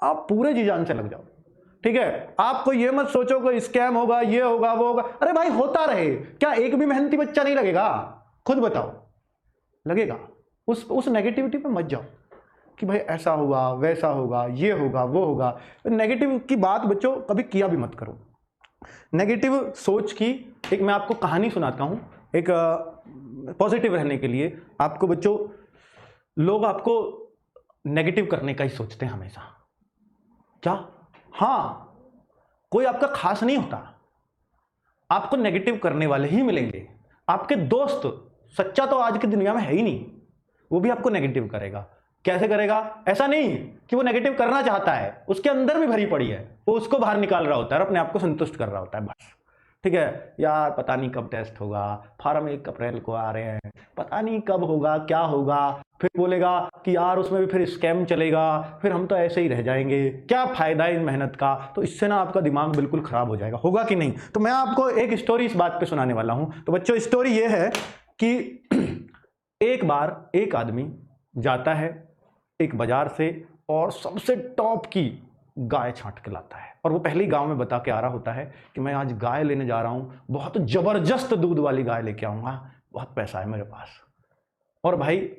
आप पूरे जी जान से लग जाओ। ठीक है, आपको ये मत सोचो कोई स्कैम होगा, ये होगा, वो होगा। अरे भाई होता रहे, क्या एक भी मेहनती बच्चा नहीं लगेगा? खुद बताओ, लगेगा। उस नेगेटिविटी पे मत जाओ कि भाई ऐसा होगा, वैसा होगा, ये होगा, वो होगा। नेगेटिव की बात बच्चों कभी किया भी मत करो। नेगेटिव सोच की एक मैं आपको कहानी सुनाता हूं, एक पॉजिटिव रहने के लिए। आपको बच्चों, लोग आपको नेगेटिव करने का ही सोचते हैं हमेशा। क्या? हाँ, कोई आपका खास नहीं होता, आपको नेगेटिव करने वाले ही मिलेंगे। आपके दोस्त सच्चा तो आज की दुनिया में है ही नहीं, वो भी आपको नेगेटिव करेगा। कैसे करेगा? ऐसा नहीं कि वो नेगेटिव करना चाहता है, उसके अंदर भी भरी पड़ी है, वो उसको बाहर निकाल रहा होता है और अपने आप को संतुष्ट कर रहा होता है, बस। ठीक है, यार पता नहीं कब टेस्ट होगा, फार्म 1 अप्रैल को आ रहे हैं, पता नहीं कब होगा, क्या होगा। फिर बोलेगा कि यार उसमें भी फिर स्कैम चलेगा, फिर हम तो ऐसे ही रह जाएंगे, क्या फायदा है इन मेहनत का। तो इससे ना आपका दिमाग बिल्कुल खराब हो जाएगा, होगा कि नहीं? तो मैं आपको एक स्टोरी इस बात पे सुनाने वाला हूं। तो बच्चों, स्टोरी ये है कि एक बार एक आदमी जाता है एक बाजार से और सबसे टॉप की गाय छांट के लाता है, और वो पहले ही गांव में बता के आ रहा होता है कि मैं आज गाय लेने जा रहा हूं, बहुत जबरदस्त दूध वाली गाय लेके आऊंगा, बहुत पैसा है मेरे पास। और भाई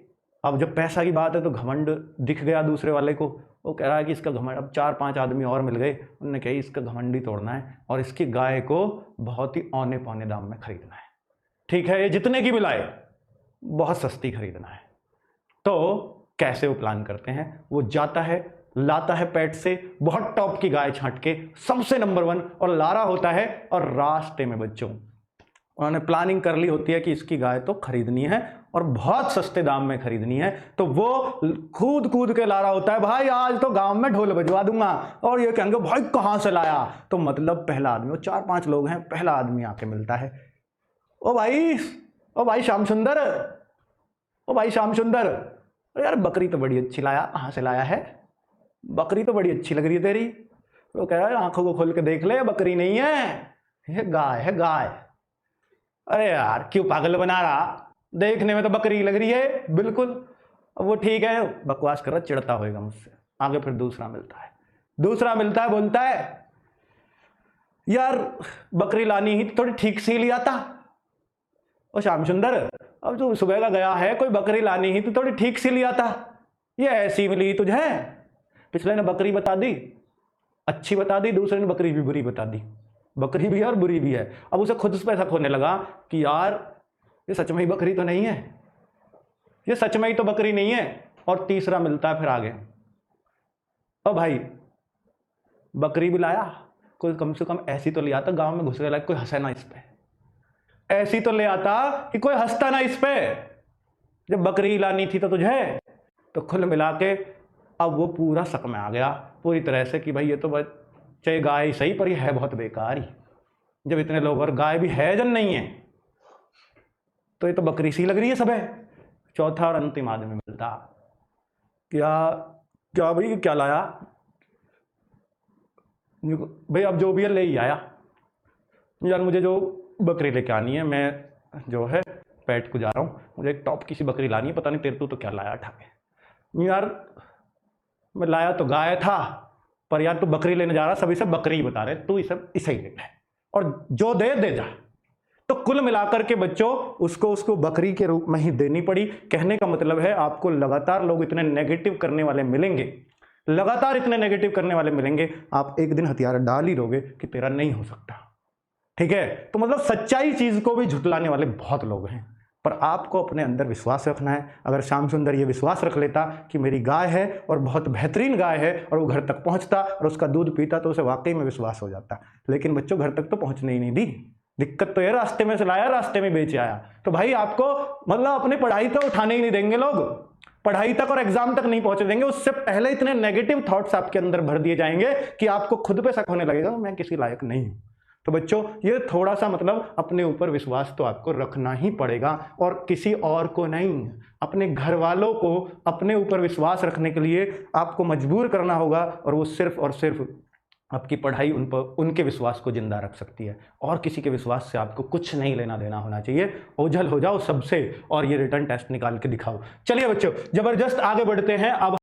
अब जब पैसा की बात है तो घमंड दिख गया दूसरे वाले को। वो कह रहा है कि इसका घमंड, अब 4-5 आदमी और मिल गए, उन्होंने कहा इसका घमंड ही तोड़ना है और इसकी गाय को बहुत ही औने पौने दाम में खरीदना है। ठीक है, ये जितने की भी लाए, बहुत सस्ती खरीदना है। तो कैसे वो प्लान करते हैं? वो जाता है, लाता है पेट से बहुत टॉप की गाय छांट के, सबसे नंबर 1, और ला रहा होता है। और रास्ते में बच्चों उन्होंने प्लानिंग कर ली होती है कि इसकी गाय तो खरीदनी है और बहुत सस्ते दाम में खरीदनी है। तो वो कूद कूद के ला रहा होता है, भाई आज तो गांव में ढोल बजवा दूंगा। और ये कहेंगे भाई कहां से लाया? तो मतलब पहला आदमी, वो 4-5 लोग हैं, पहला आदमी आके मिलता है। ओ भाई श्याम सुंदर, ओ भाई श्याम सुंदर, अरे यार बकरी तो बड़ी अच्छी लाया, कहां से लाया है? बकरी तो बड़ी अच्छी लग रही है तेरी। वो कह रहा है आंखों को खोल के देख ले, बकरी नहीं है, ये गाय है, गाय। अरे यार क्यों पागल बना रहा, देखने में तो बकरी लग रही है बिल्कुल। अब वो ठीक है, बकवास कर रहा, चिढ़ता होगा मुझसे। आगे फिर दूसरा मिलता है, बोलता है यार बकरी लानी ही थोड़ी ठीक से लिया था। ओ श्याम सुंदर, अब जो सुबह का गया है, कोई बकरी लानी ही तो थोड़ी ठीक से लिया था, ये ऐसी मिली तुझे। पिछले ने बकरी बता दी, अच्छी बता दी, दूसरे ने बकरी भी बुरी बता दी। बकरी भी है और बुरी भी है। अब उसे खुद पे शक होने लगा कि यार ये सच में ही बकरी तो नहीं है, ये सच में ही तो बकरी नहीं है। और तीसरा मिलता है फिर आगे, अब भाई बकरी भी लाया, कोई कम से कम ऐसी तो ले आता गांव में घुस गया, कोई हंसे ना इस पे, ऐसी तो ले आता कि कोई हंसता ना इस पे। जब बकरी लानी थी तो तुझे, तो खुल मिला के अब वो पूरा शक में आ गया पूरी तरह से कि भाई ये तो चाहे गाय ही सही पर ये है बहुत बेकार ही। जब इतने लोग और गाय भी है जन नहीं है, तो ये तो बकरी सी लग रही है सब है। चौथा और अंतिम आदमी मिलता, क्या भाई क्या लाया? भाई अब जो भी है ले ही आया यार, मुझे जो बकरी लेके आनी है, मैं जो है पेट को जा रहा हूँ, मुझे एक टॉप की सी बकरी लानी है, पता नहीं तेरे तो क्या लाया उठा के। यार मैं लाया तो गाय था, पर यार तू बकरी लेने जा रहा, सभी से बकरी ही बता रहे, तू इसे ही ले ले और जो दे जा। तो कुल मिलाकर के बच्चों उसको बकरी के रूप में ही देनी पड़ी। कहने का मतलब है आपको लगातार लोग इतने नेगेटिव करने वाले मिलेंगे, लगातार इतने नेगेटिव करने वाले मिलेंगे, आप एक दिन हथियार डाल ही दोगे कि तेरा नहीं हो सकता। ठीक है, तो मतलब सच्चाई चीज को भी झुटलाने वाले बहुत लोग हैं, पर आपको अपने अंदर विश्वास रखना है। अगर श्याम सुंदर ये विश्वास रख लेता कि मेरी गाय है और बहुत बेहतरीन गाय है, और वो घर तक पहुंचता और उसका दूध पीता, तो उसे वाकई में विश्वास हो जाता। लेकिन बच्चों घर तक तो पहुंचने ही नहीं दी, दिक्कत तो ये रास्ते में से लाया, रास्ते में बेच आया। तो भाई आपको मतलब अपनी पढ़ाई तो उठाने ही नहीं देंगे लोग, पढ़ाई तक और एग्जाम तक नहीं पहुंचे देंगे, उससे पहले इतने नेगेटिव थॉट्स आपके अंदर भर दिए जाएंगे कि आपको खुद पे शक होने लगेगा मैं किसी लायक नहीं हूं। तो बच्चों ये थोड़ा सा मतलब अपने ऊपर विश्वास तो आपको रखना ही पड़ेगा, और किसी और को नहीं, अपने घर वालों को अपने ऊपर विश्वास रखने के लिए आपको मजबूर करना होगा, और वो सिर्फ और सिर्फ आपकी पढ़ाई उन पर, उनके विश्वास को जिंदा रख सकती है, और किसी के विश्वास से आपको कुछ नहीं लेना देना होना चाहिए। ओझल हो जाओ सबसे और ये रिटर्न टेस्ट निकाल के दिखाओ। चलिए बच्चों जबरदस्त आगे बढ़ते हैं। अब